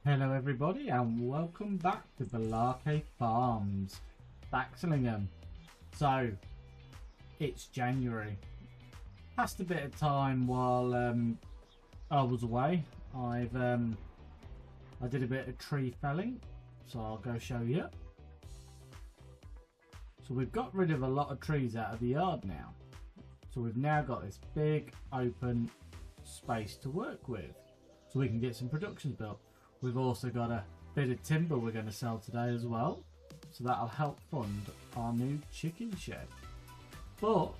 Hello everybody and welcome back to Barley Farms, Saxlingham. So, it's January. Passed a bit of time while I was away. I did a bit of tree felling, so I'll go show you. So we've got rid of a lot of trees out of the yard now. So we've now got this big open space to work with, so we can get some productions built. We've also got a bit of timber we're going to sell today as well, so that'll help fund our new chicken shed. But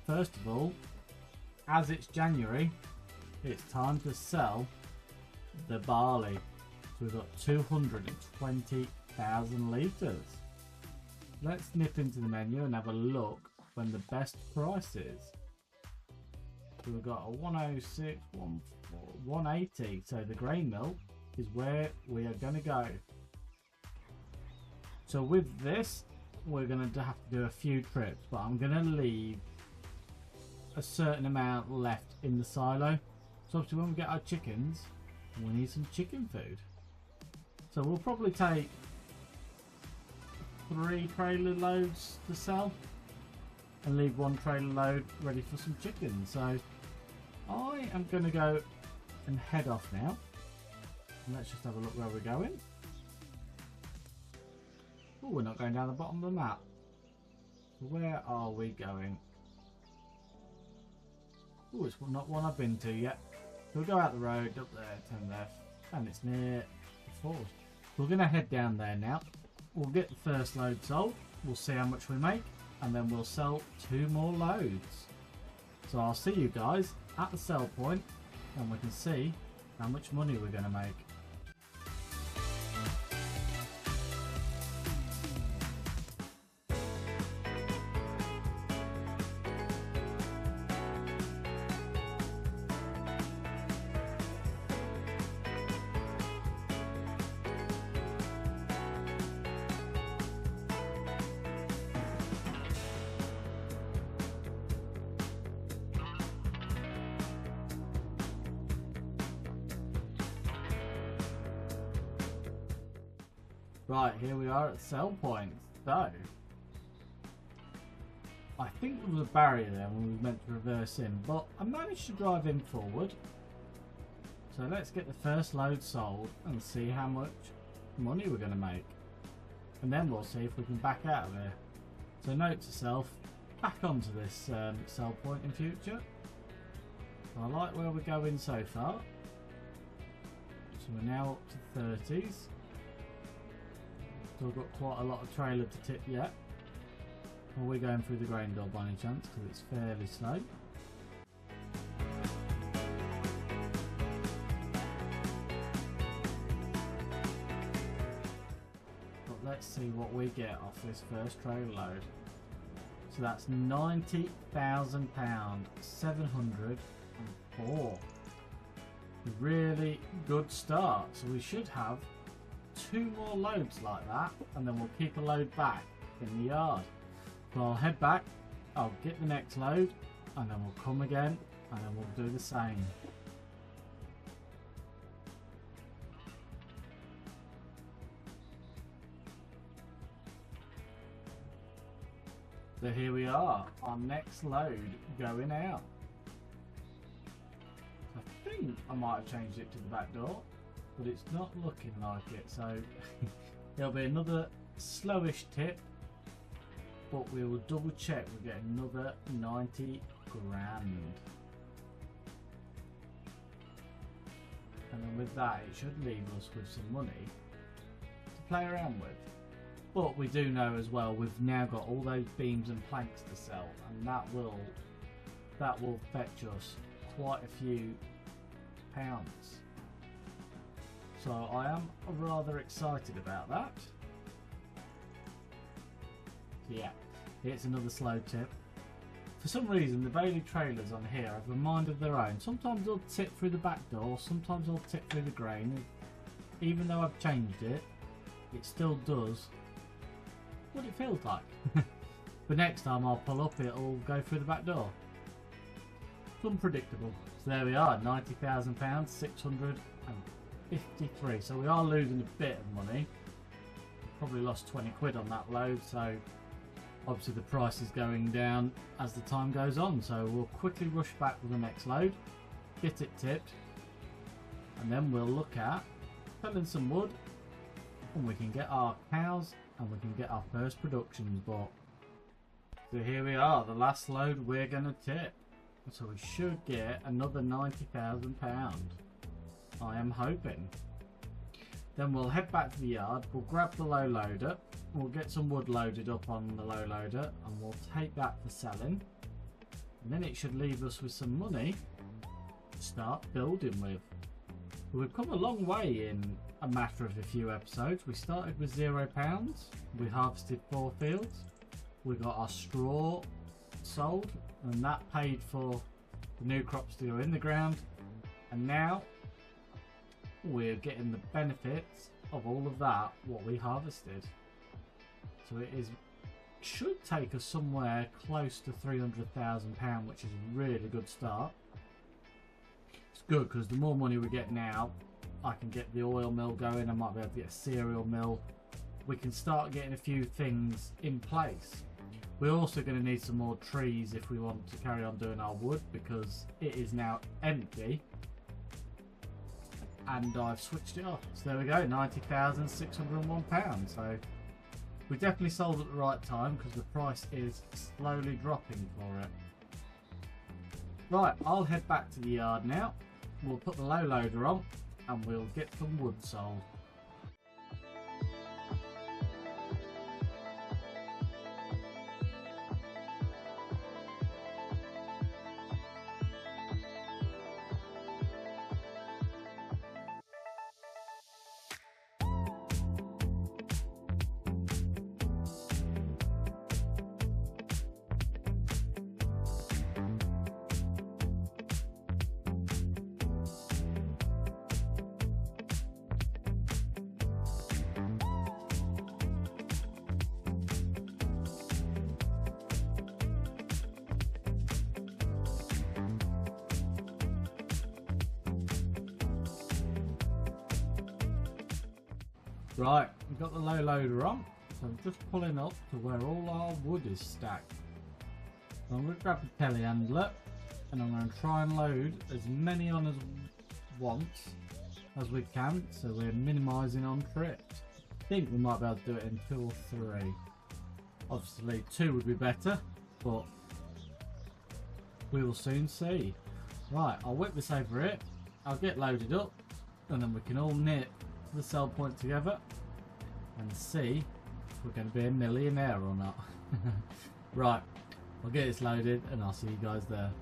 first of all, as it's January, it's time to sell the barley. So we've got 220,000 litres. Let's nip into the menu and have a look when the best price is. So we've got a 106, 180, so the grain mill is where we are going to go. So with this, we're going to have to do a few trips, but I'm going to leave a certain amount left in the silo. So obviously when we get our chickens, we need some chicken food. So we'll probably take 3 trailer loads to sell and leave 1 trailer load ready for some chickens. So I am going to go and head off now. And let's just have a look where we're going. Oh, we're not going down the bottom of the map. So where are we going? Oh, it's not one I've been to yet. So we'll go out the road, up there, turn left, and it's near the forest. We're going to head down there now. We'll get the first load sold. We'll see how much we make, and then we'll sell 2 more loads. So I'll see you guys at the sell point, and we can see how much money we're going to make. Right, here we are at sell point. So, I think there was a barrier there when we were meant to reverse in, but I managed to drive in forward. So let's get the first load sold and see how much money we're going to make. And then we'll see if we can back out of there. So note to self, back onto this sell point in future. So I like where we're going so far. So we're now up to 30s. So we've got quite a lot of trailer to tip yet. Are we going through the grain door by any chance? Because it's fairly slow. But let's see what we get off this first trailer load. So that's £90,000, 704. Really good start. So we should have 2 more loads like that, and then we'll keep a load back in the yard. So I'll head back, I'll get the next load, and then we'll come again, and then we'll do the same. So here we are, our next load going out. I think I might have changed it to the back door, but it's not looking like it, so it'll be another slowish tip, but we will double check. We get another 90 grand, and then with that it should leave us with some money to play around with. But we do know as well we've now got all those beams and planks to sell, and that will fetch us quite a few pounds. So I am rather excited about that. So yeah, it's another slow tip. For some reason the Bailey trailers on here have a mind of their own. Sometimes they'll tip through the back door, sometimes they'll tip through the grain. Even though I've changed it, it still does what it feels like. But next time I'll pull up, it'll go through the back door. It's unpredictable. So there we are, £90,000, 53, so we are losing a bit of money. Probably lost 20 quid on that load, so obviously the price is going down as the time goes on. So we'll quickly rush back with the next load, get it tipped, and then we'll look at felling some wood, and we can get our cows and we can get our first productions bought. So here we are, the last load we're going to tip. So we should get another £90,000. I am hoping. Then we'll head back to the yard, we'll grab the low loader, we'll get some wood loaded up on the low loader and we'll take that for selling. And then it should leave us with some money to start building with. We've come a long way in a matter of a few episodes. We started with £0, we harvested 4 fields, we got our straw sold and that paid for the new crops to go in the ground, and now we're getting the benefits of all of that what we harvested. So it should take us somewhere close to £300,000, which is a really good start. It's good because the more money we get now, I can get the oil mill going, I might be able to get a cereal mill. We can start getting a few things in place. We're also going to need some more trees if we want to carry on doing our wood, because it is now empty and I've switched it off. So there we go, £90,601. So we definitely sold at the right time because the price is slowly dropping for it. Right, I'll head back to the yard now. We'll put the low loader on and we'll get some wood sold. Right, we've got the low loader on, so I'm just pulling up to where all our wood is stacked. So I'm going to grab the telehandler and I'm going to try and load as many on as once as we can, so we're minimising on trips. I think we might be able to do it in 2 or 3. Obviously 2 would be better, but we will soon see. Right, I'll whip this over it, I'll get loaded up, and then we can all knit the sell point together and see if we're going to be a millionaire or not. Right, I'll get this loaded and I'll see you guys there.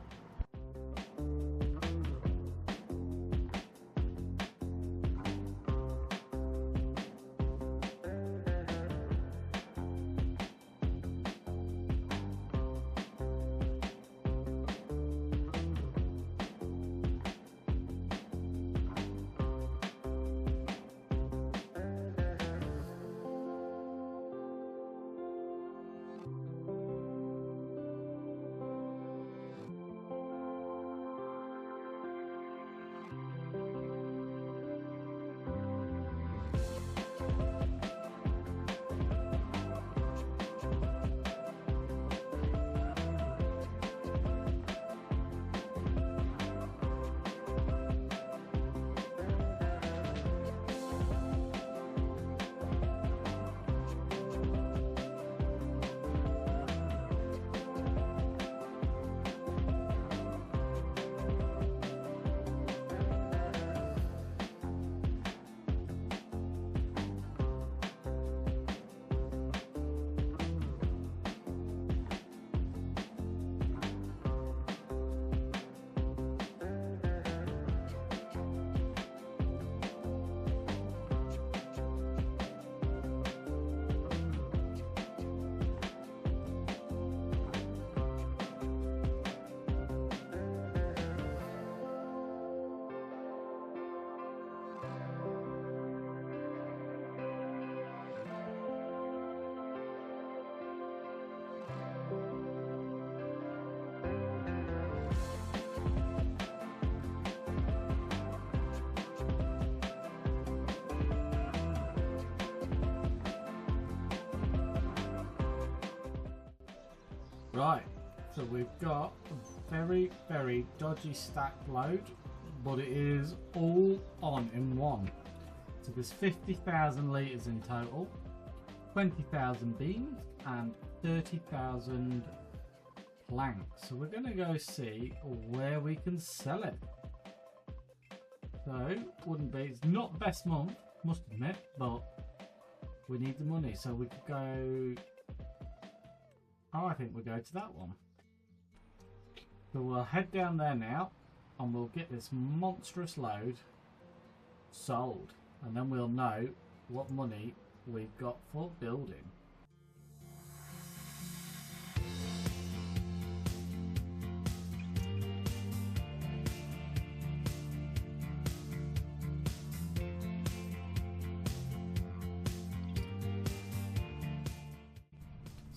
Right, so we've got a very, very dodgy stacked load, but it is all on in one. So there's 50,000 litres in total, 20,000 beams and 30,000 planks. So we're going to go see where we can sell it. So, wouldn't be, it's not best month, must admit, but we need the money. So we could go, oh, I think we'll go to that one. So we'll head down there now and we'll get this monstrous load sold. And then we'll know what money we've got for building.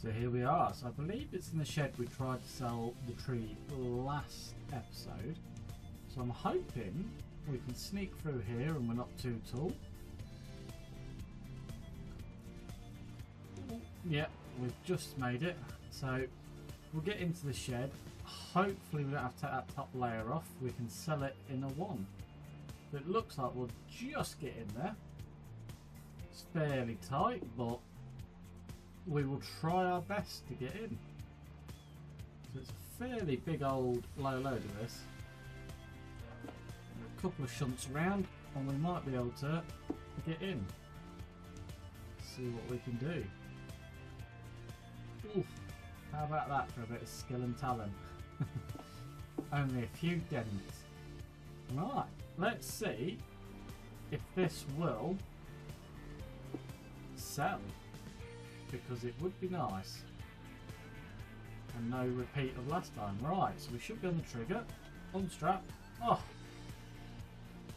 So here we are. So I believe it's in the shed we tried to sell the tree last episode. So I'm hoping we can sneak through here and we're not too tall. Yep, we've just made it. So we'll get into the shed. Hopefully we don't have to take that top layer off. We can sell it in a one. But it looks like we'll just get in there. It's fairly tight, but we will try our best to get in. So it's a fairly big old low load of this. A couple of shunts around and we might be able to get in. See what we can do. Oof, how about that for a bit of skill and talent? Only a few dents. Right, let's see if this will sell, because it would be nice. And no repeat of last time. Right, so we should be on the trigger. Unstrap. Oh!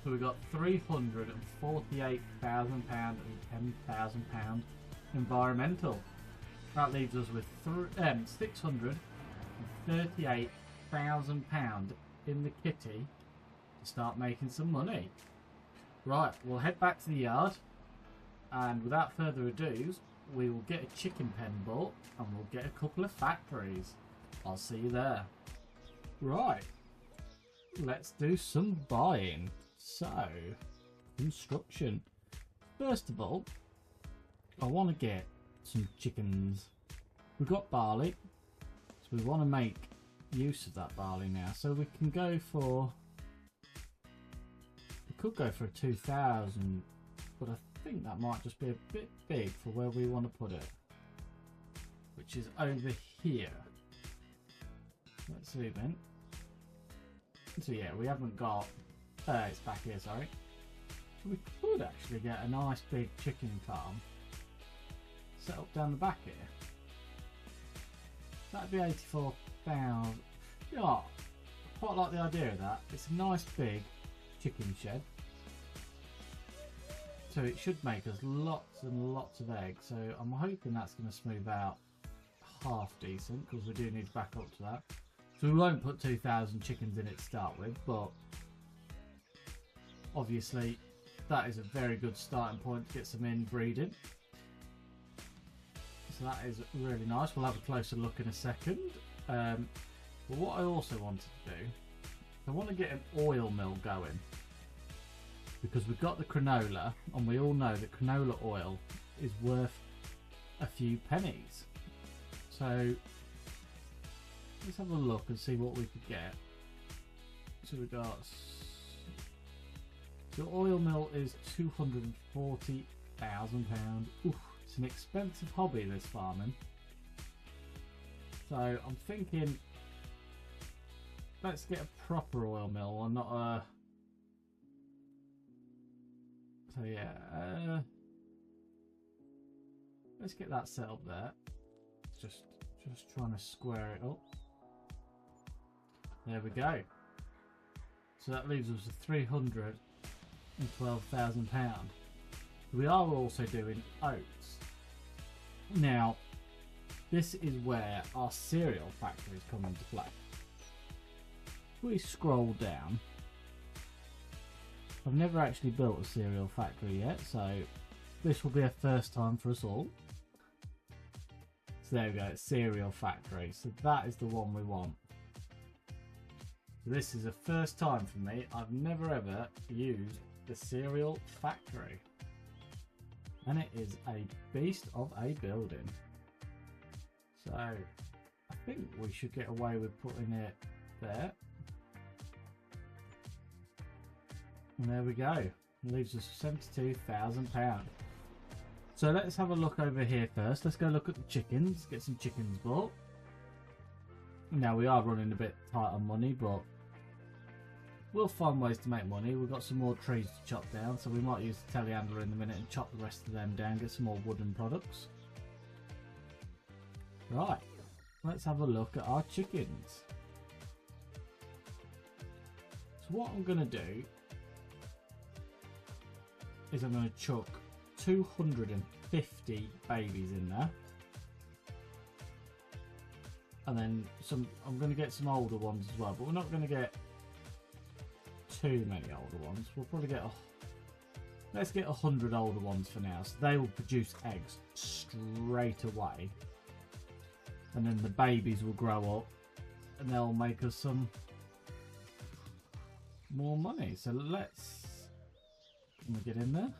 So we got £348,000 and £10,000 environmental. That leaves us with £638,000 in the kitty to start making some money. Right, we'll head back to the yard, and without further ado, we will get a chicken pen bought and we'll get a couple of factories. I'll see you there. Right, let's do some buying. So, construction. First of all, I want to get some chickens. We've got barley, so we want to make use of that barley now. So we can go for, we could go for a 2,000, but I think that might just be a bit big for where we want to put it, which is over here. Let's see then. So yeah, we haven't got, it's back here, sorry. So we could actually get a nice big chicken farm set up down the back here. That'd be 84,000. Yeah, I quite like the idea of that. It's a nice big chicken shed. So it should make us lots and lots of eggs. So I'm hoping that's going to smooth out half decent, because we do need to back up to that. So we won't put 2,000 chickens in it to start with, but obviously that is a very good starting point to get some inbreeding. So that is really nice. We'll have a closer look in a second. But what I also wanted to do, I want to get an oil mill going, because we've got the canola, and we all know that canola oil is worth a few pennies. So let's have a look and see what we could get. So we got, the oil mill is £240,000. It's an expensive hobby, this farming. So I'm thinking, let's get a proper oil mill and not a, so yeah, let's get that set up there. Just trying to square it up. There we go. So that leaves us with £312,000. We are also doing oats. Now, this is where our cereal factories come into play. If we scroll down, I've never actually built a cereal factory yet, so this will be a first time for us all. So there we go, it's cereal factory. So that is the one we want. So this is the first time for me. I've never ever used the cereal factory. And it is a beast of a building. So I think we should get away with putting it there. And there we go. It leaves us £72,000. So let's have a look over here first. Let's go look at the chickens. Get some chickens bought. Now we are running a bit tight on money, but we'll find ways to make money. We've got some more trees to chop down, so we might use the telehandler in a minute and chop the rest of them down, get some more wooden products. Right, let's have a look at our chickens. So what I'm going to do is I'm going to chuck 250 babies in there. And then I'm going to get some older ones as well, but we're not going to get too many older ones. We'll probably get let's get 100 older ones for now, so they will produce eggs straight away, and then the babies will grow up and they'll make us some more money. So can we get in there?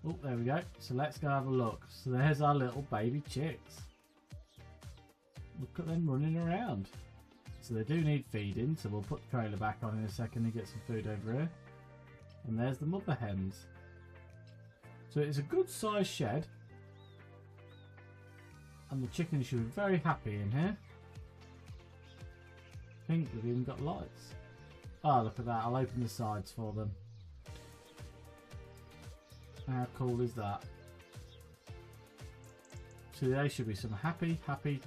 Oh, there we go. So let's go have a look. So there's our little baby chicks. Look at them running around. So they do need feeding, so we'll put the trailer back on in a second and get some food over here. And there's the mother hens. So it's a good sized shed. And the chickens should be very happy in here. I think we've even got lights. Oh, look at that. I'll open the sides for them. How cool is that? So they should be some happy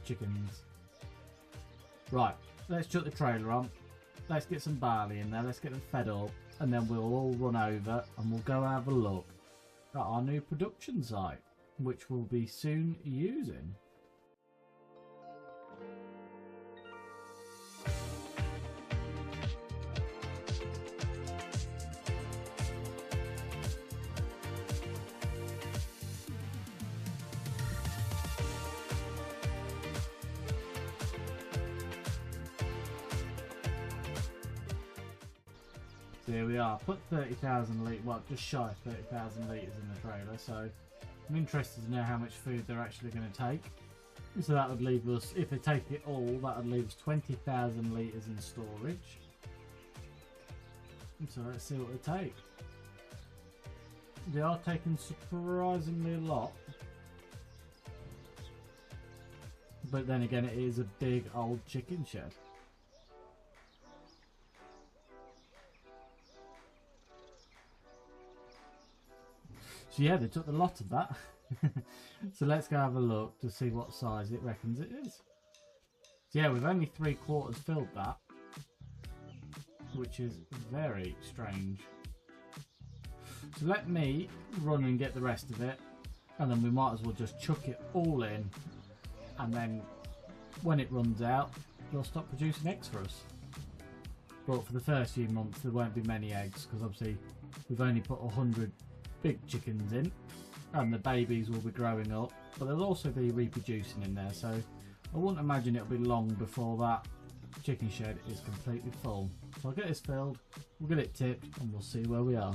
chickens. Right, let's chuck the trailer on. Let's get some barley in there. Let's get them fed up. And then we'll all run over and we'll go have a look at our new production site, which we'll be soon using. So here we are, put 30,000 litres, well just shy of 30,000 litres in the trailer, so I'm interested to know how much food they're actually going to take. So that would leave us, if they take it all, that would leave us 20,000 litres in storage. So let's see what they take. They are taking surprisingly a lot. But then again, it is a big old chicken shed. So yeah, they took a lot of that. So let's go have a look to see what size it reckons it is. So yeah, we've only 3/4 filled that, which is very strange. So let me run and get the rest of it, and then we might as well just chuck it all in, and then when it runs out, they'll stop producing eggs for us. But for the first few months there won't be many eggs, because obviously we've only put 100 big chickens in, and the babies will be growing up, but they'll also be reproducing in there, so I wouldn't imagine it'll be long before that chicken shed is completely full. So I'll get this filled, we'll get it tipped, and we'll see where we are.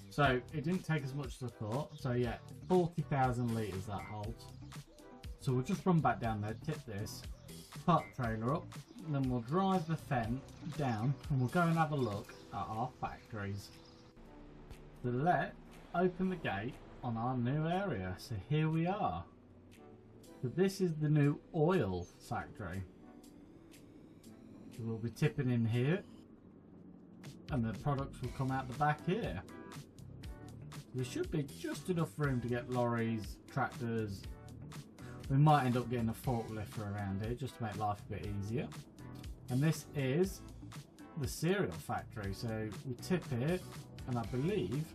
So it didn't take as much as I thought. So yeah, 40,000 litres that holds. So we'll just run back down there, tip this, park the trailer up, and then we'll drive the fen down and we'll go and have a look at our factories. So let's open the gate on our new area. So here we are. So this is the new oil factory. So we'll be tipping in here, and the products will come out the back here. There should be just enough room to get lorries, tractors. We might end up getting a forklift around here just to make life a bit easier. And this is the cereal factory. So we tip it, and I believe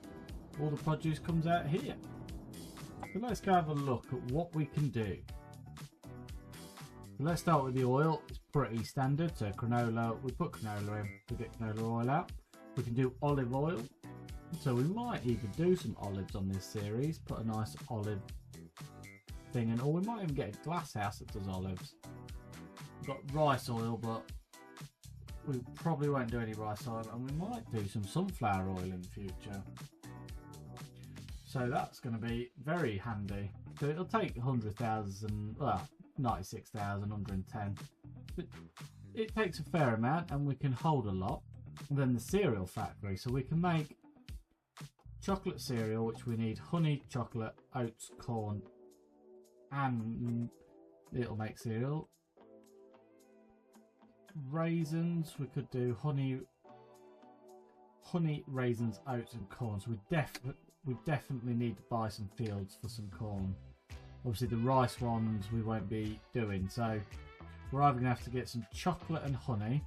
all the produce comes out here. So let's go have a look at what we can do. So let's start with the oil. It's pretty standard. So canola, we put canola in to get canola oil out. We can do olive oil. So we might even do some olives on this series. Put a nice olive thing in, or we might even get a glass house that does olives. We've got rice oil, but we probably won't do any rice oil, and we might do some sunflower oil in the future. So that's going to be very handy. So it'll take 100,000, well, 96,110. But it takes a fair amount, and we can hold a lot. And then the cereal factory, so we can make chocolate cereal, which we need honey, chocolate, oats, corn, and it'll make cereal. Raisins, we could do honey, raisins, oats, and corn. So we definitely need to buy some fields for some corn. Obviously, the rice ones we won't be doing, so we're either going to have to get some chocolate and honey,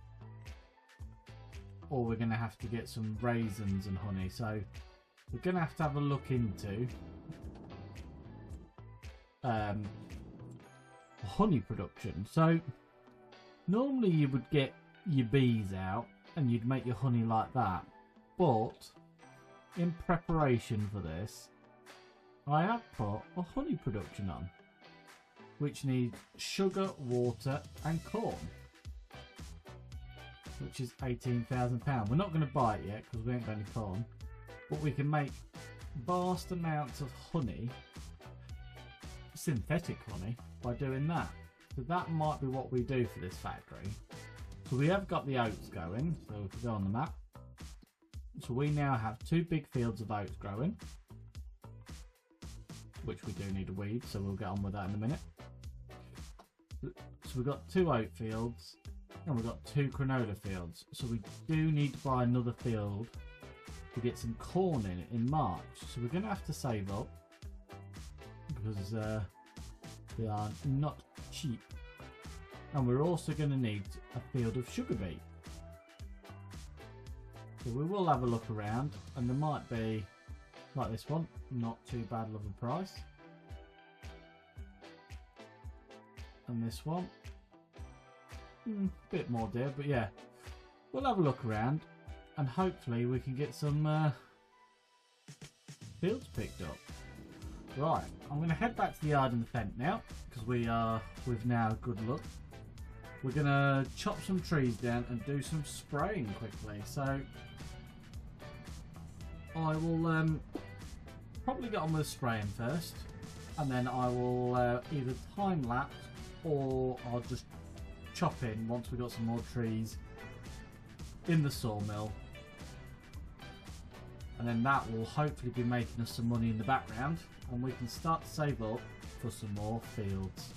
or we're going to have to get some raisins and honey. So we're going to have a look into honey production. So normally you would get your bees out and you'd make your honey like that, but in preparation for this I have put a honey production on, which needs sugar, water and corn, which is £18,000. We're not going to buy it yet because we ain't got any corn, but we can make vast amounts of honey, synthetic honey, by doing that. So that might be what we do for this factory. So we have got the oats going, so if we go on the map, so we now have 2 big fields of oats growing, which we do need a weed, so we'll get on with that in a minute. So we've got 2 oat fields and we've got 2 canola fields, so we do need to buy another field to get some corn in March. So we're going to have to save up because they are not cheap, and we're also going to need a field of sugar beet. So we will have a look around, and there might be, like this one, not too bad of a price, and this one bit more dear, but yeah, we'll have a look around and hopefully we can get some fields picked up. Right, I'm going to head back to the yard and the fence now because we've now good luck. We're going to chop some trees down and do some spraying quickly. So I will probably get on with spraying first, and then I will either time lapse or I'll just chop in once we've got some more trees in the sawmill, and then that will hopefully be making us some money in the background and we can start to save up for some more fields.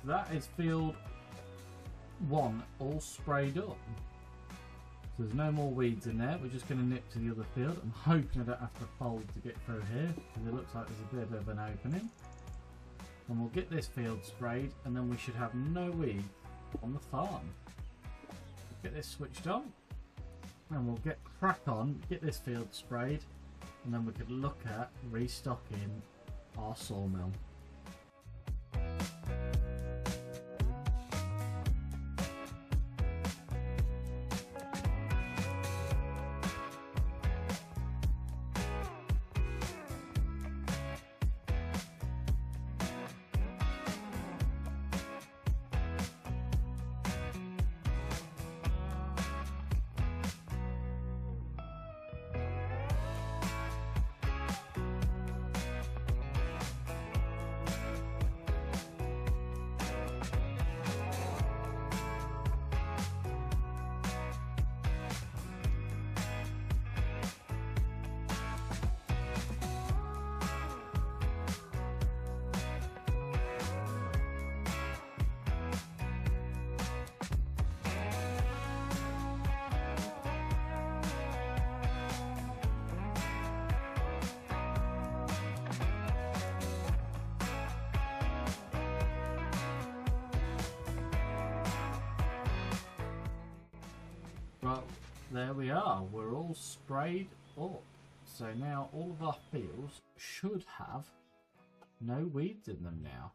So that is field 1 all sprayed up. So there's no more weeds in there. We're just going to nip to the other field. I'm hoping I don't have to fold to get through here because it looks like there's a bit of an opening. And we'll get this field sprayed and then we should have no weed on the farm. Get this switched on and we'll get crack on, get this field sprayed, and then we could look at restocking our sawmill. But there we are, we're all sprayed up. So now all of our fields should have no weeds in them now.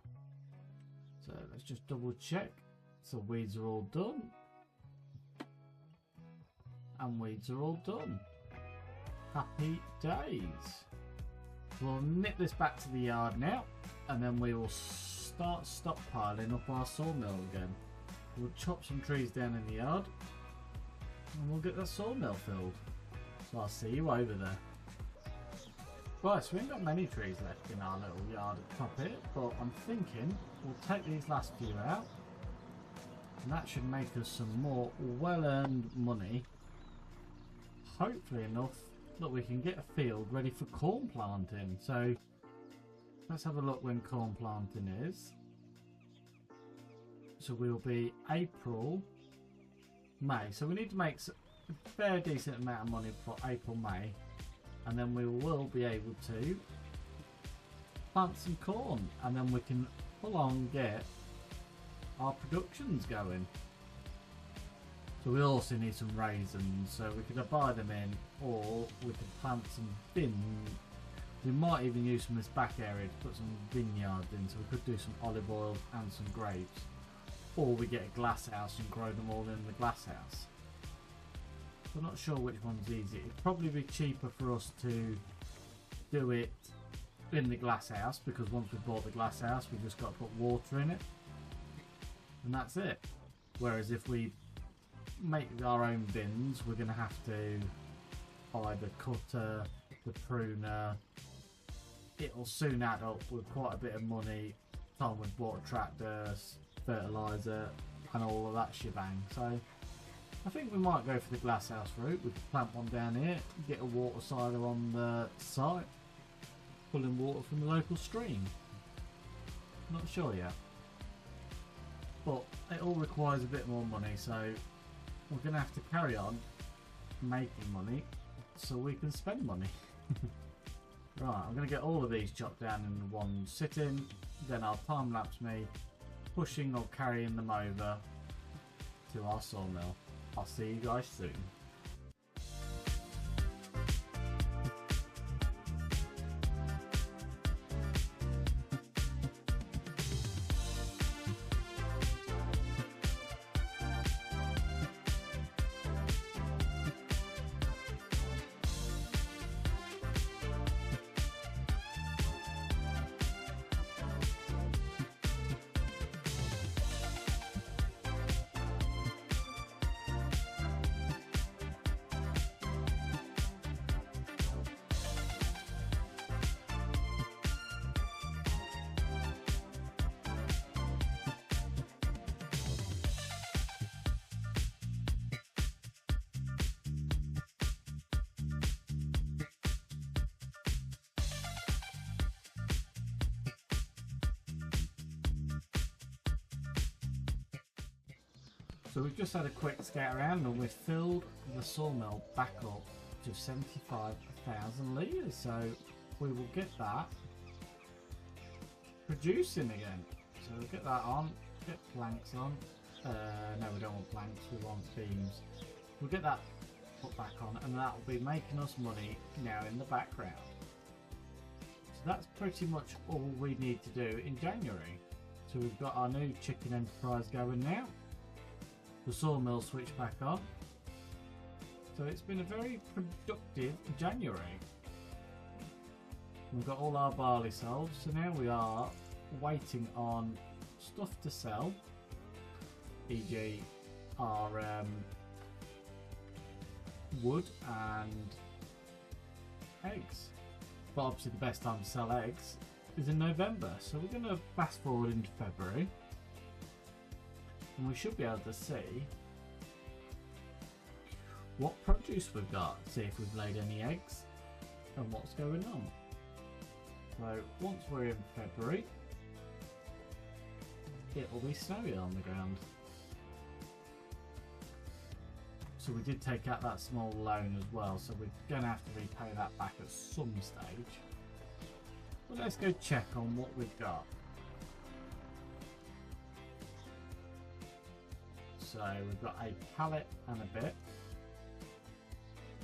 So let's just double check. So weeds are all done. And weeds are all done. Happy days. We'll nip this back to the yard now, and then we will start stockpiling up our sawmill again. We'll chop some trees down in the yard, and we'll get that sawmill filled. So I'll see you over there. Right, so we ain't got many trees left in our little yard at the top here, but I'm thinking we'll take these last few out, and that should make us some more well-earned money. Hopefully enough that we can get a field ready for corn planting. So let's have a look when corn planting is. So we'll be April, May. So we need to make a fair decent amount of money for April, May, and then we will be able to plant some corn, and then we can full on get our productions going. So we also need some raisins, so we could buy them in, or we could plant some bins. We might even use some of this back area to put some vineyards in, so we could do some olive oil and some grapes. Or we get a glass house and grow them all in the glass house. I'm not sure which one's easier. It'd probably be cheaper for us to do it in the glass house, because once we've bought the glass house we've just got to put water in it and that's it. Whereas if we make our own bins, we're going to have to buy the cutter, the pruner. It'll soon add up with quite a bit of money. Time we've bought a tractor, fertiliser and all of that shebang. So I think we might go for the glass house route. We could plant one down here, get a water cider on the site, pulling water from the local stream. Not sure yet, but it all requires a bit more money, so we're going to have to carry on making money so we can spend money. Right, I'm going to get all of these chopped down in one sitting, then I'll time lapse me pushing or carrying them over to our sawmill. I'll see you guys soon. So we've just had a quick scout around and we've filled the sawmill back up to 75,000 litres. So we will get that producing again. So we'll get that on, get planks on. No, we don't want planks, we want beams. We'll get that put back on and that will be making us money now in the background. So that's pretty much all we need to do in January. So we've got our new chicken enterprise going now. The sawmill switched back on. So it's been a very productive January. We've got all our barley sold, so now we are waiting on stuff to sell, e.g. our wood and eggs. But obviously the best time to sell eggs is in November, so we're going to fast forward into February. And we should be able to see what produce we've got, see if we've laid any eggs and what's going on. So once we're in February, it will be snowy on the ground. So we did take out that small loan as well, so we're going to have to repay that back at some stage. But let's go check on what we've got. So we've got a pallet and a bit.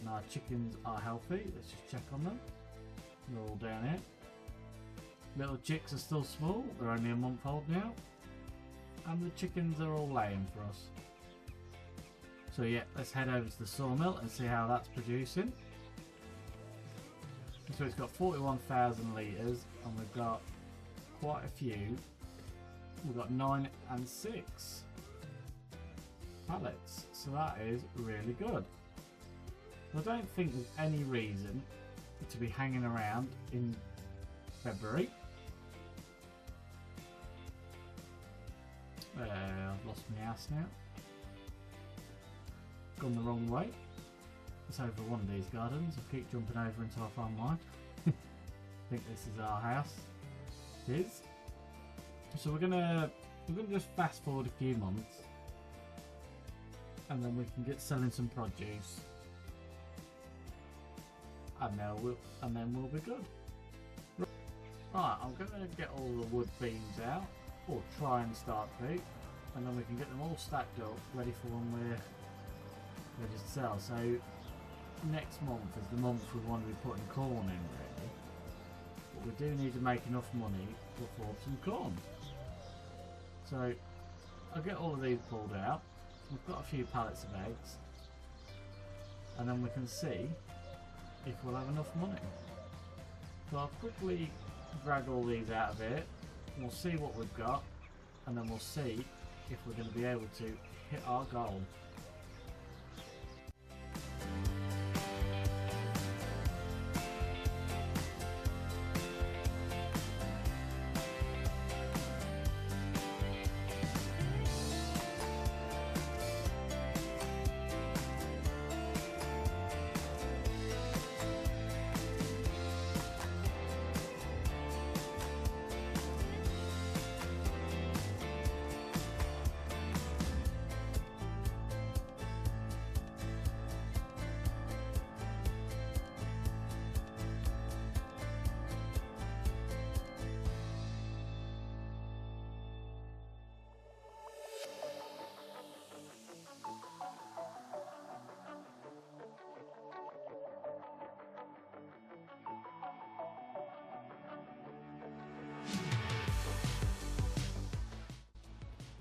And our chickens are healthy. Let's just check on them. They're all down here. Little chicks are still small. They're only a month old now. And the chickens are all laying for us. So yeah, let's head over to the sawmill and see how that's producing. So it's got 41,000 litres and we've got quite a few. We've got 9 and 6 pallets. So that is really good. I don't think there's any reason to be hanging around in February. I've lost my ass now. Gone the wrong way. It's over one of these gardens. I keep jumping over until I find mine. I think this is our house. It is. So we're gonna just fast forward a few months, and then we can get selling some produce, and then we'll be good. Right, I'm gonna get all the wood beams out, or try and start to, and then we can get them all stacked up, ready for when we're ready to sell. So next month is the month we want to be putting corn in, really. But we do need to make enough money to afford some corn. So I'll get all of these pulled out. We've got a few pallets of eggs, and then we can see if we'll have enough money. So I'll quickly drag all these out of here. We'll see what we've got, and then we'll see if we're going to be able to hit our goal.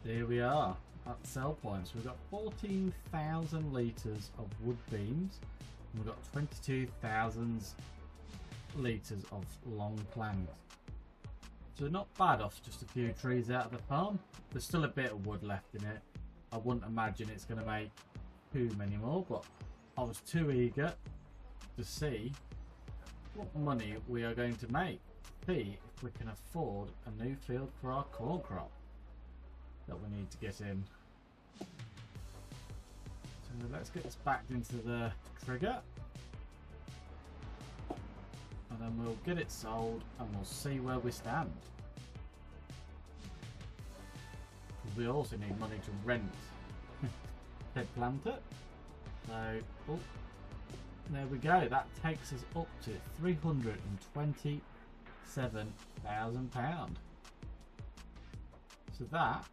There we are at the sell point. So we've got 14,000 litres of wood beams, and we've got 22,000 litres of long planks. So not bad off just a few trees out of the farm. There's still a bit of wood left in it. I wouldn't imagine it's going to make too many more, but I was too eager to see what money we are going to make. See if we can afford a new field for our corn crop that we need to get in. So let's get this backed into the trigger, and then we'll get it sold and we'll see where we stand. We also need money to rent head planter. So oh, there we go, that takes us up to £327,000. So that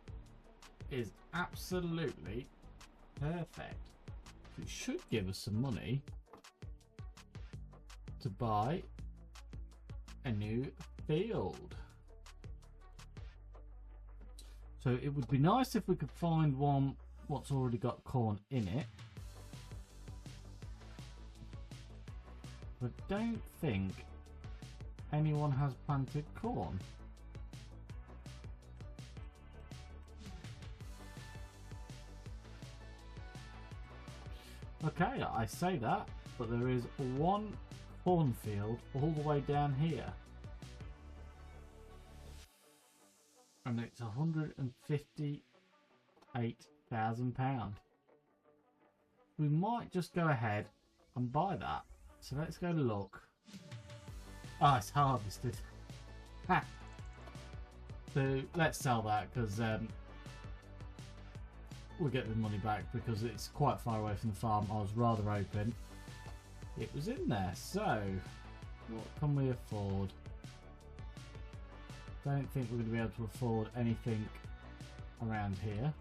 is absolutely perfect. It should give us some money to buy a new field. So it would be nice if we could find one what's already got corn in it. But I don't think anyone has planted corn. Okay, I say that, but there is one cornfield all the way down here, and it's £158,000. We might just go ahead and buy that. So let's go look. Oh, it's harvested. Ha! So let's sell that, because we'll get the money back, because it's quite far away from the farm. I was rather hoping it was in there. So what can we afford? Don't think we're going to be able to afford anything around here.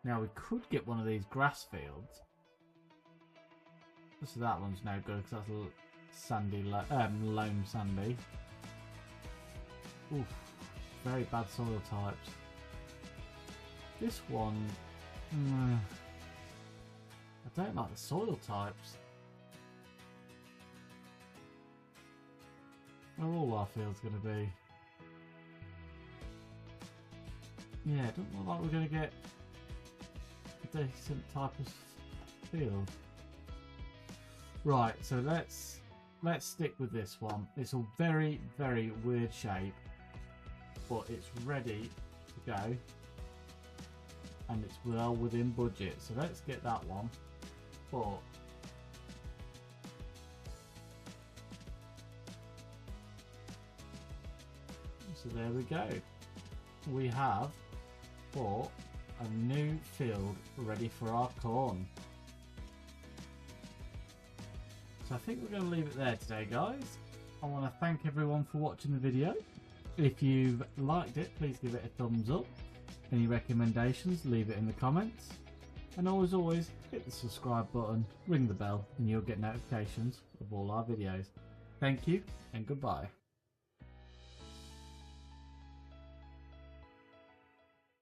Now we could get one of these grass fields. So that one's no good because that's sandy, loam sandy. Oof, very bad soil types. This one, I don't like the soil types. Where are all our fields going to be? Yeah, it doesn't look like we're going to get a decent type of field. Right, so let's stick with this one. It's a very, very weird shape, but it's ready to go, and it's well within budget. So let's get that one. But so there we go. We have bought a new field ready for our corn. So I think we're going to leave it there today, guys. I want to thank everyone for watching the video. If you've liked it, please give it a thumbs up. Any recommendations, leave it in the comments. And always, hit the subscribe button, ring the bell, and you'll get notifications of all our videos. Thank you, and goodbye.